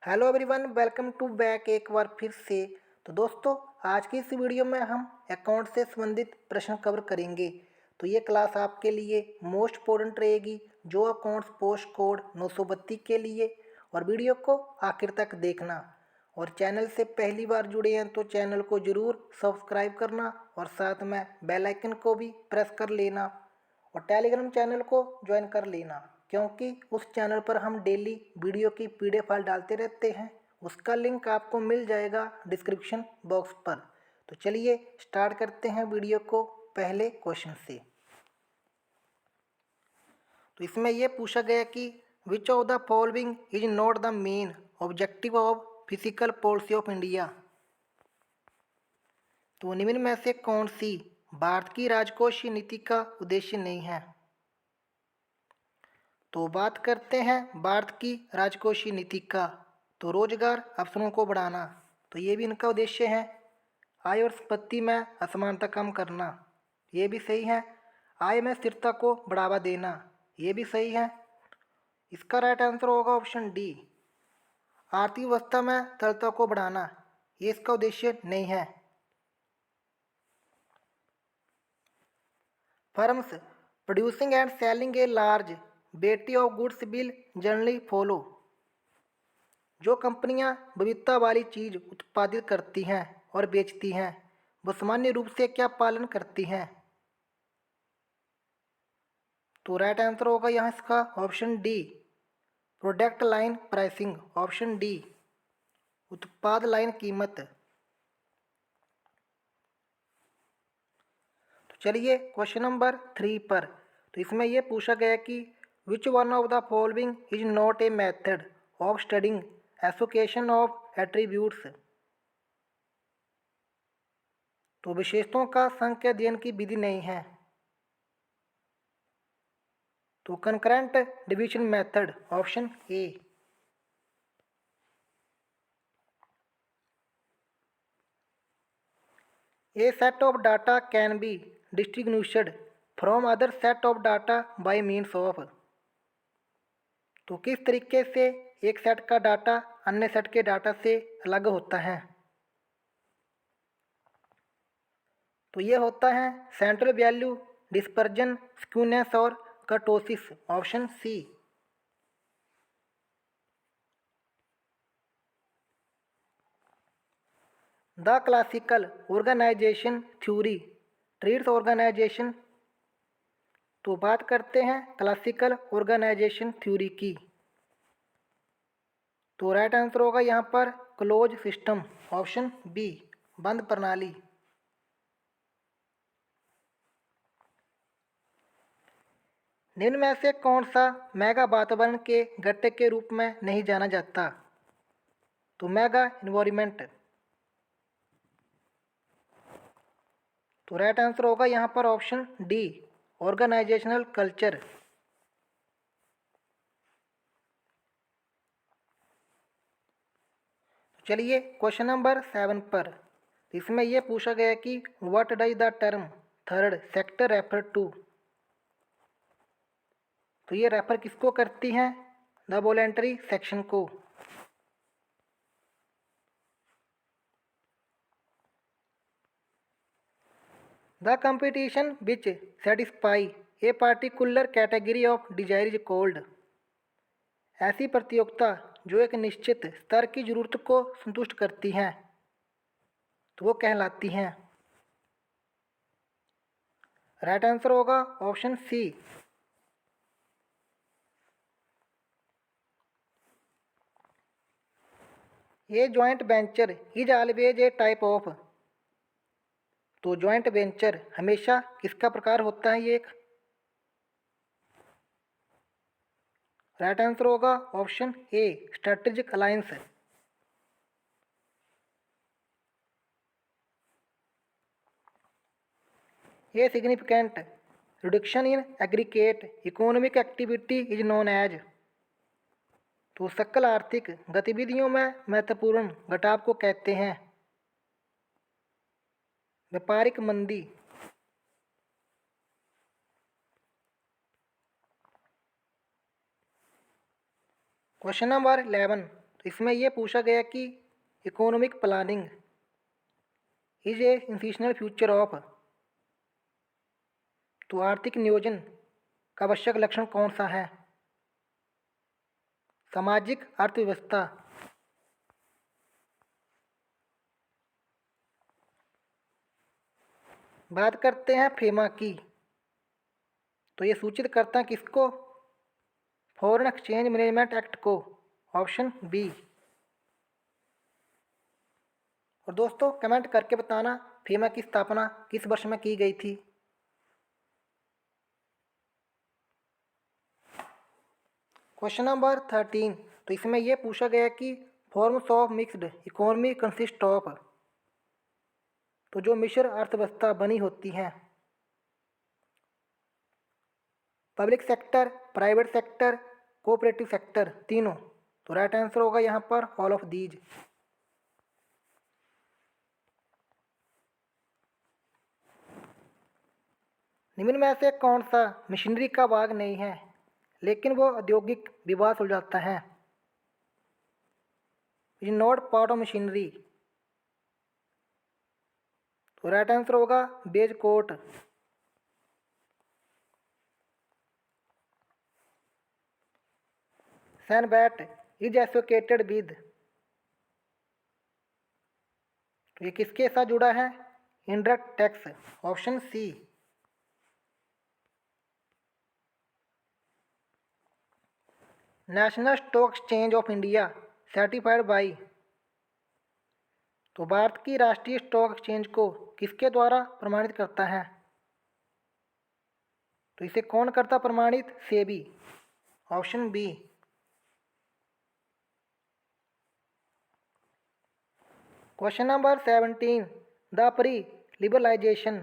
Hello everyone, welcome to back एक बार फिर से। तो दोस्तों, आज की इस वीडियो में हम अकाउंट से संबंधित प्रश्न कवर करेंगे। तो ये क्लास आपके लिए मोस्ट इम्पोर्टेंट रहेगी, जो अकाउंट्स पोस्ट कोड 932 के लिए। और वीडियो को आखिर तक देखना। और चैनल से पहली बार जुड़े हैं तो चैनल को ज़रूर सब्सक्राइब करना और साथ में बेल आइकन को भी प्रेस कर लेना। और टेलीग्राम चैनल को ज्वाइन कर लेना, क्योंकि उस चैनल पर हम डेली वीडियो की पीडीएफ फाइल डालते रहते हैं। उसका लिंक आपको मिल जाएगा डिस्क्रिप्शन बॉक्स पर। तो चलिए स्टार्ट करते हैं वीडियो को पहले क्वेश्चन से। तो इसमें यह पूछा गया कि which of the following is not the main objective of physical policy of India. तो निम्न में से कौन सी भारत की राजकोषीय नीति का उद्देश्य नहीं है। तो बात करते हैं भारत की राजकोषीय नीति का। तो रोजगार अवसरों को बढ़ाना, तो ये भी इनका उद्देश्य है। आय और संपत्ति में असमानता कम करना, ये भी सही है। आय में स्थिरता को बढ़ावा देना, ये भी सही है। इसका राइट आंसर होगा ऑप्शन डी, आर्थिक व्यवस्था में तरलता को बढ़ाना, ये इसका उद्देश्य नहीं है। Firms producing and selling a large variety of goods will generally follow. जो कंपनियां विविधता वाली चीज उत्पादित करती हैं और बेचती हैं, वो सामान्य रूप से क्या पालन करती हैं। तो राइट आंसर होगा यहाँ इसका option D, product line pricing. Option D, उत्पाद लाइन कीमत। तो चलिए क्वेश्चन नंबर 3 पर। तो इसमें यह पूछा गया कि which one of the following is not a method of studying association of attributes. तो विशेषताओं का संख्या अध्ययन की विधि नहीं है। तो concurrent division method, option A. A set of data can be distinguished from other set of data by means of। तो किस तरीके से एक सेट का डाटा अन्य सेट के डाटा से अलग होता है। तो ये होता है सेंट्रल वैल्यू, डिस्पर्जन, स्क्यूनेस और kurtosis. Option C. The classical organisation theory treats organisation. तो बात करते हैं क्लासिकल ऑर्गेनाइजेशन थ्योरी की। तो राइट आंसर होगा यहाँ पर क्लोज सिस्टम। ऑप्शन बी, बंद प्रणाली। निम्न में से कौन सा मेगा वातावरण के घटक के रूप में नहीं जाना जाता। तो मेगा इन्वायरमेंट। तो राइट आंसर होगा यहाँ पर ऑप्शन डी, ऑर्गेनाइजेशनल कल्चर। चलिए क्वेश्चन नंबर 7 पर। इसमें यह पूछा गया कि what does the term third sector refer to. तो ये रेफर किसको करती हैं, द वॉलेंटरी सेक्शन को। The competition which satisfy a particular category of desire is called. ऐसी प्रतियोगिता जो एक निश्चित स्तर की जरूरत को संतुष्ट करती हैं, तो वो कहलाती हैं। राइट आंसर होगा ऑप्शन सी। ये joint venture is always a type of. तो जॉइंट वेंचर हमेशा किसका प्रकार होता है, ये एक। राइट आंसर होगा option A, strategic alliance. A significant reduction in aggregate economic activity is known as. तो सकल आर्थिक गतिविधियों में महत्वपूर्ण घटाव को कहते हैं व्यापारिक मंदी। Question number 11। तो इसमें ये पूछा गया कि economic planning is a institutional future of, तो आर्थिक नियोजन का आवश्यक लक्षण कौन सा है? सामाजिक अर्थव्यवस्था। बात करते हैं फेमा की, तो ये सूचित करता है किसको? फॉरेन एक्सचेंज मैनेजमेंट एक्ट को, ऑप्शन बी। और दोस्तों कमेंट करके बताना फेमा की स्थापना किस वर्ष में की गई थी। क्वेश्चन नंबर 13, तो इसमें यह पूछा गया कि forms of mixed economy consist of, तो जो मिश्र अर्थव्यवस्था बनी होती हैं, public sector, private sector, cooperative sector, तीनों। तो राइट आंसर होगा यहाँ पर ऑल ऑफ दीज। निम्न में से कौन सा मशीनरी का भाग नहीं है लेकिन वो औद्योगिक विभाग सुलझाता है? Is not part of machinery. तो राइट आंसर होगा बेज कोट। सैनबैट इज एसोसिएटेड विद, तो ये किसके साथ जुड़ा है? Indirect tax, option C. National Stock Exchange of India certified by, तो भारत की राष्ट्रीय स्टॉक एक्सचेंज को किसके द्वारा प्रमाणित करता है? तो इसे कौन करता प्रमाणित? SEBI, option B. Question number 17, the pre liberalisation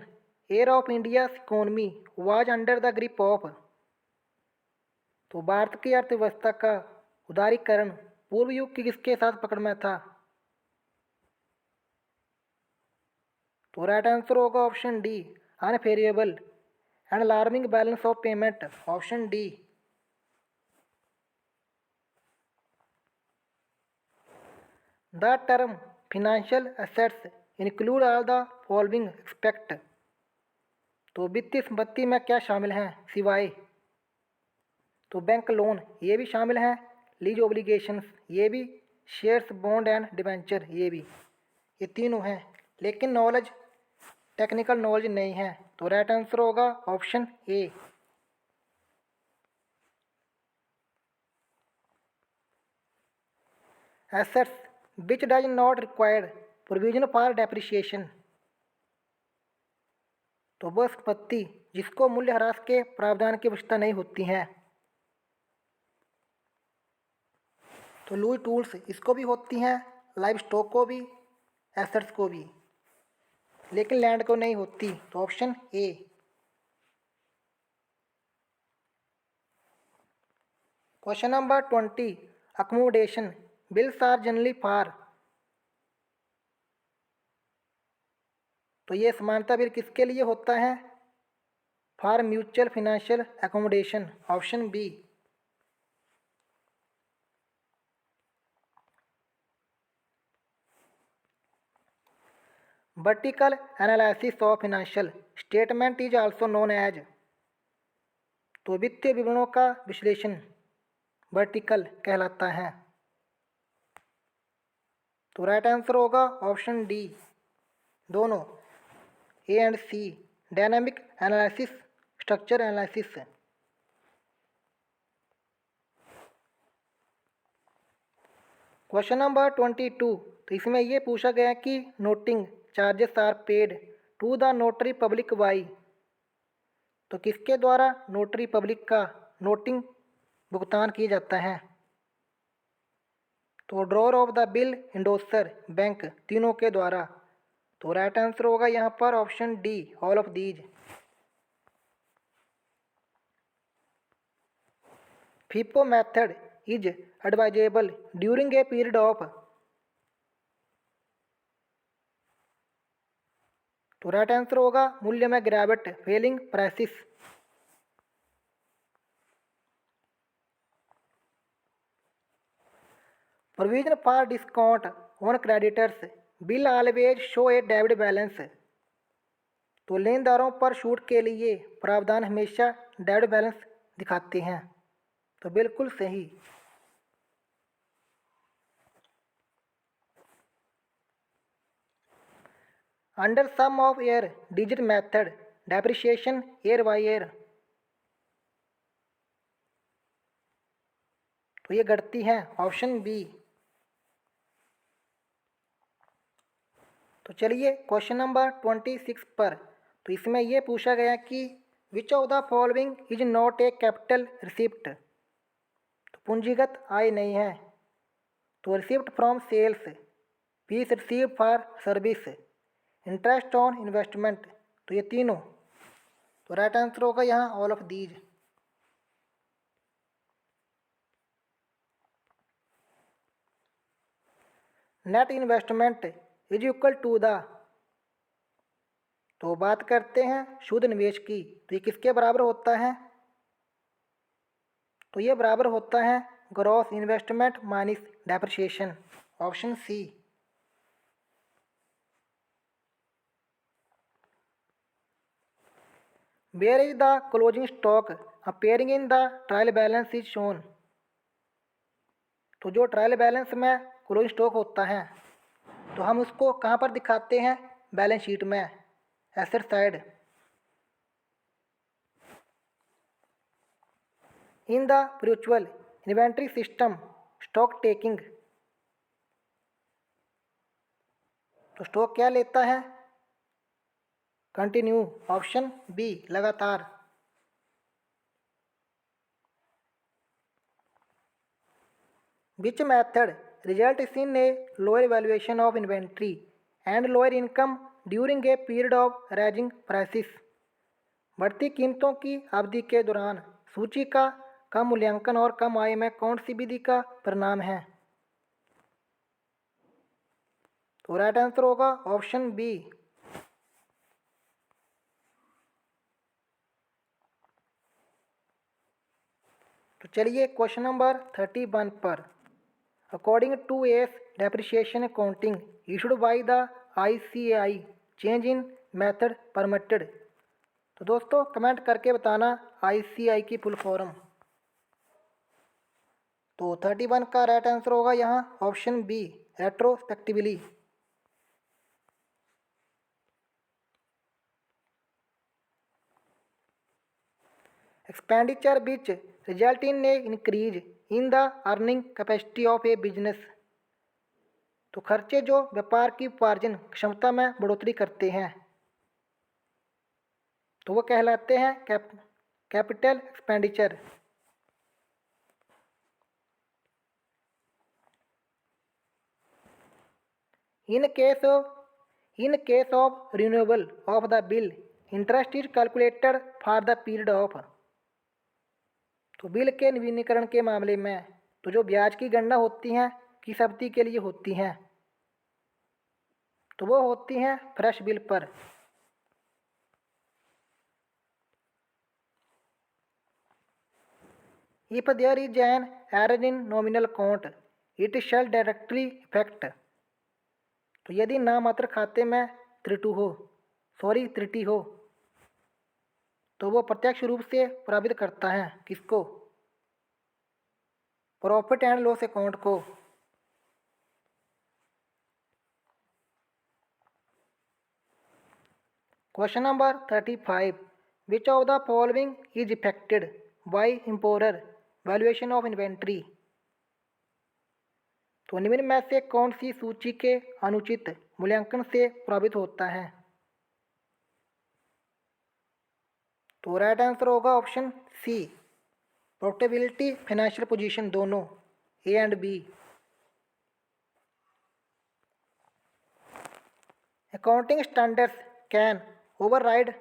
era of India economy was under the grip of, तो भारत की अर्थव्यवस्था का उदारीकरण पूर्व युग की किसके साथ पकड़ में था? तो राइट आंसर होगा option D, unfavourable and alarming balance of payment, option D. The term financial assets include all the following expect, तो वित्तीय संपत्ति में क्या शामिल हैं सिवाय? तो बैंक लोन ये भी शामिल हैं, लीज ओब्लिगेशंस ये भी, शेयर्स बॉन्ड एंड डिबेंचर ये भी, ये तीनों हैं। लेकिन नॉलेज, टेक्निकल नॉलेज नहीं है। तो राइट आंसर होगा option A. Assets which does not required provision for depreciation, तो वह संपत्ति जिसको मूल्यह्रास के प्रावधान की आवश्यकता नहीं होती है। तो लूज टूल्स इसको भी होती हैं, लाइव स्टॉक को भी, एसेट्स को भी, लेकिन लैंड को नहीं होती। तो option A. Question number 20, accommodation bills are generally for, तो ये समानता बिल किसके लिए होता है? For mutual financial accommodation, option B. Vertical analysis of financial statement is also known as, तो वित्तीय विवरणों का विश्लेषण वर्टिकल कहलाता है। तो राइट आंसर होगा ऑप्शन डी, दोनों A and C, dynamic analysis, structure analysis. Question number 22, तो इसमें ये पूछा गया कि noting charges are paid to the notary public by, तो किसके द्वारा नोटरी पब्लिक का नोटिंग भुगतान किया जाता है? तो drawer of the bill, endorser, bank, तीनों के द्वारा। तो राइट आंसर होगा यहाँ पर option D, all of these. FIFO method is advisable during a period of, तो राइट आंसर होगा मूल्य में गिरावट, falling prices. Provision for discount on creditors bill always show a debit balance. तो लेनदारों पर छूट के लिए प्रावधान हमेशा डेबिट बैलेंस दिखाते हैं। तो बिल्कुल सही। Under sum of year digit method depreciation year by year. तो ये घटती है, ऑप्शन बी। तो चलिए क्वेश्चन नंबर 26 पर। तो इसमें यह पूछा गया कि which of the following is not a capital receipt. तो पूंजीगत आय नहीं है। तो receipt from sales, fees receive for service, interest on investment. तो ये तीनों। तो राइट आंसर होगा यहाँ all of these. Net investment is equal to the. तो बात करते हैं शुद्ध निवेश की। तो ये किसके बराबर होता है? तो ये बराबर होता है gross investment minus depreciation, option C. Where is the closing stock appearing in the trial balance is shown. तो जो ट्रायल बैलेंस में क्लोजिंग स्टॉक होता है, तो हम उसको कहाँ पर दिखाते हैं? बैलेंस शीट में, asset side. In the virtual inventory system stock taking. तो स्टॉक क्या लेता है? कंटिन्यू, ऑप्शन बी, लगातार। Which method result in a lower valuation of inventory and lower income during a period of rising prices. बढ़ती कीमतों की अवधि के दौरान सूची का कम मूल्यांकन और कम आय में कौन सी विधि का परिणाम है? तो राइट आंसर होगा ऑप्शन बी। तो चलिए क्वेश्चन नंबर 31 पर। According to AS depreciation accounting issued by the ICAI change in method permitted. तो दोस्तों कमेंट करके बताना ICAI की फुल फॉर्म। तो 31 का राइट आंसर होगा यहाँ option B, retrospectively. Expenditure which result in a increase in the earning capacity of a business. तो खर्चे जो व्यापार की उपार्जन क्षमता में बढ़ोतरी करते हैं, तो वो कहलाते हैं capital expenditure. In case of renewable of the bill interest is calculated for the period of. तो बिल के नवीनीकरण के मामले में तो जो ब्याज की गणना होती हैं किस अवधि के लिए होती हैं? तो वो होती हैं फ्रेश बिल पर। If there is an error in nominal account it shall directly effect. तो यदि नामात्र खाते में त्रुटि हो तो वो प्रत्यक्ष रूप से प्रभावित करता है किसको? प्रॉफिट एंड लॉस अकाउंट को। Question number 35। Which of the following is affected by improper valuation of inventory. तो निम्न में से कौन सी सूची के अनुचित मूल्यांकन से प्रभावित होता है? तो राइट आंसर होगा option C, profitability financial position दोनों, A and B. Accounting standards can override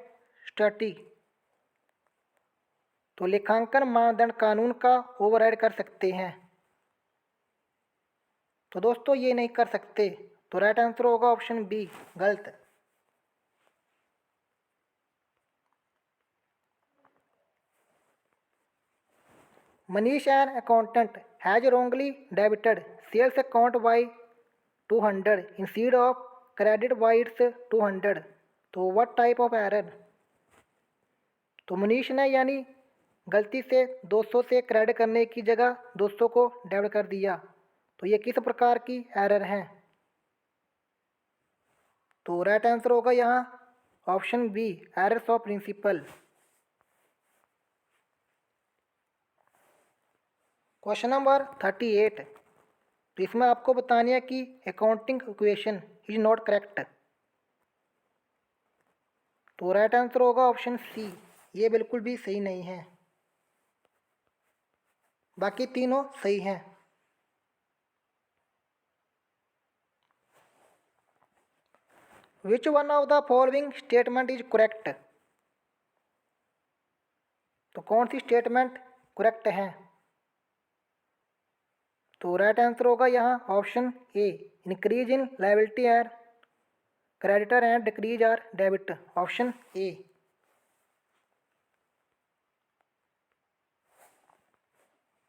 statute. तो लेखांकन मानदंड कानून का ओवरराइड कर सकते हैं। तो दोस्तों ये नहीं कर सकते। तो राइट आंसर होगा ऑप्शन बी, गलत। Manish, an accountant, has wrongly debited sales account by 200 instead of credit by its 200, तो what type of error? तो मनीष ने यानी गलती से 200 से क्रेडिट करने की जगह 200 को डेबिट कर दिया, तो ये किस प्रकार की एरर है? तो राइट आंसर होगा यहाँ option B, errors of principle. Question number 38, तो इसमें आपको बताना है कि accounting equation is not correct, तो राइट आंसर होगा ऑप्शन सी, ये बिल्कुल भी सही नहीं है, बाकी तीनों सही हैं। Which one of the following statement is correct, तो कौन सी स्टेटमेंट करेक्ट है? तो राइट आंसर होगा यहाँ option A, increase in liability or creditor and decrease or debit, option A.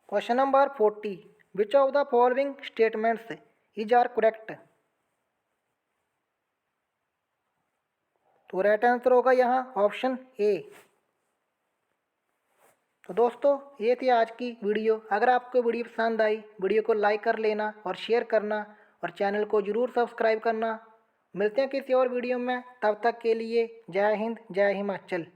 Question number 40, which of the following statements is are correct, तो right answer होगा यहाँ option ए। तो दोस्तों ये थी आज की वीडियो। अगर आपको वीडियो पसंद आई, वीडियो को लाइक कर लेना और शेयर करना और चैनल को ज़रूर सब्सक्राइब करना। मिलते हैं किसी और वीडियो में, तब तक के लिए जय हिंद, जय हिमाचल।